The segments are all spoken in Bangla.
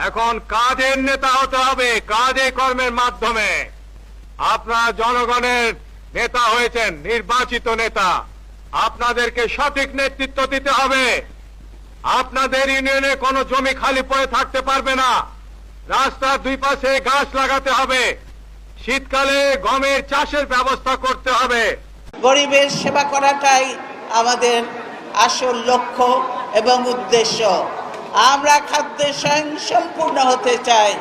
এখন কাজের নেতা হতে হবে, কাজে কর্মের মাধ্যমে। আপনারা জনগণের নেতা হয়েছেন, নির্বাচিত নেতা। আপনাদেরকে সঠিক নেতৃত্ব দিতে হবে। আপনাদের ইউনিয়নে কোনো জমি খালি পড়ে থাকতে পারবে না। রাস্তার দুই পাশে গাছ লাগাতে হবে। শীতকালে গমের চাষের ব্যবস্থা করতে হবে। গরিবের সেবা করাটাই আমাদের আসল লক্ষ্য এবং উদ্দেশ্য। আমরা খাদ্যে স্বয়ংসম্পূর্ণ হতে চাই।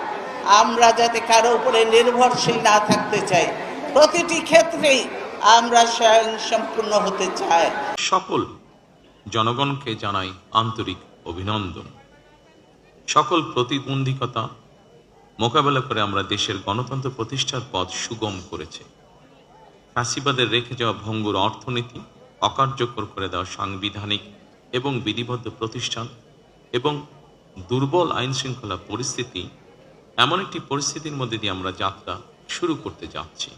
আমরা যাতে কারো উপরে নির্ভরশীল না থাকতে চাই। প্রতিটি ক্ষেত্রেই আমরা স্বয়ংসম্পূর্ণ হতে চাই। সকল জনগণকে জানাই আন্তরিক অভিনন্দন। সকল প্রতিবন্ধকতা মোকাবেলা করে আমরা দেশের গণতন্ত্র প্রতিষ্ঠার পথ সুগম করেছে। ফ্যাসিবাদের রেখে যাওয়া ভঙ্গুর অর্থনীতি, অকার্যকর করে দেওয়া সাংবিধানিক এবং বিধিবদ্ধ প্রতিষ্ঠান এবং দুর্বল আইন শৃঙ্খলা পরিস্থিতি, এমন একটি পরিস্থিতির মধ্যে দিয়ে আমরা যাত্রা শুরু করতে যাচ্ছি।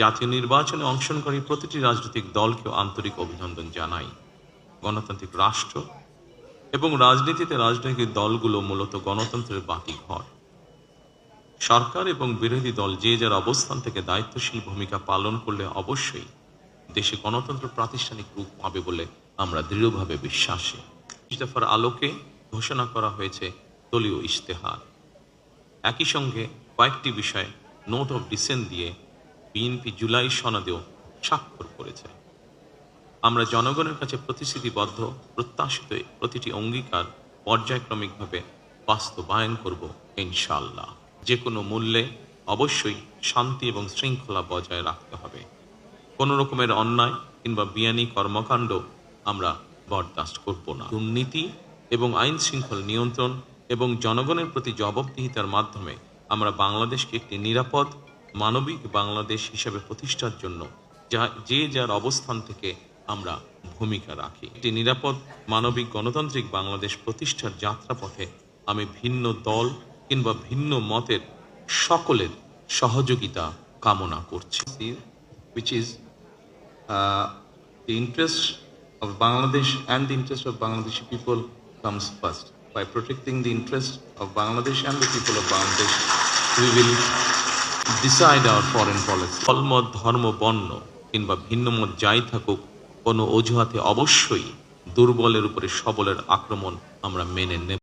জাতীয় নির্বাচনে অংশগ্রহণকারী প্রতিটি রাজনৈতিক দলকেও আন্তরিক অভিনন্দন জানাই। গণতান্ত্রিক রাষ্ট্র এবং রাজনীতিতে রাজনৈতিক দলগুলো মূলত গণতন্ত্রের বাতিঘর। সরকার এবং বিরোধী দল যে যার অবস্থান থেকে দায়িত্বশীল ভূমিকা পালন করলে অবশ্যই দেশে গণতন্ত্র প্রাতিষ্ঠানিক রূপ পাবে বলে আমরা দৃঢ়ভাবে বিশ্বাসী। ইস্তফার আলোকে ঘোষণা করা হয়েছে দলীয় ইশতেহার। একই সঙ্গে কয়েকটি বিষয়ে নোট অফ ডিসেন্ট দিয়ে বিএনপি জুলাই সনদেও স্বাক্ষর করেছে। আমরা জনগণের কাছে প্রতিশ্রুতিবদ্ধ, প্রত্যাশিত প্রতিটি অঙ্গীকার পর্যায়ক্রমিকভাবে বাস্তবায়ন করব ইনশাআল্লাহ। যে কোনো মূল্যে অবশ্যই শান্তি এবং শৃঙ্খলা বজায় রাখতে হবে। কোনো রকমের অন্যায় কিংবা বিয়ানি কর্মকাণ্ড আমরা বরদাস্ত করব না। দুর্নীতি এবং আইন শৃঙ্খলা নিয়ন্ত্রণ এবং জনগণের প্রতি জবাবদিহিতার মাধ্যমে আমরা বাংলাদেশকে একটি নিরাপদ মানবিক বাংলাদেশ হিসেবে প্রতিষ্ঠার জন্য যে যার অবস্থান থেকে আমরা ভূমিকা রাখি। একটি নিরাপদ মানবিক গণতান্ত্রিক বাংলাদেশ প্রতিষ্ঠার যাত্রাপথে আমি ভিন্ন দল কিংবা ভিন্ন মতের সকলের সহযোগিতা কামনা করছি। Which is the interest of Bangladesh and the interest of Bangladeshi people comes first. By protecting the interest of Bangladesh and the people of Bangladesh, we will decide our foreign policy. অলমত, ধর্ম, বর্ণ কিংবা ভিন্ন মত যাই থাকুক, কোনো অজুহাতে অবশ্যই দুর্বলের উপরে সবলের আক্রমণ আমরা মেনে নেব।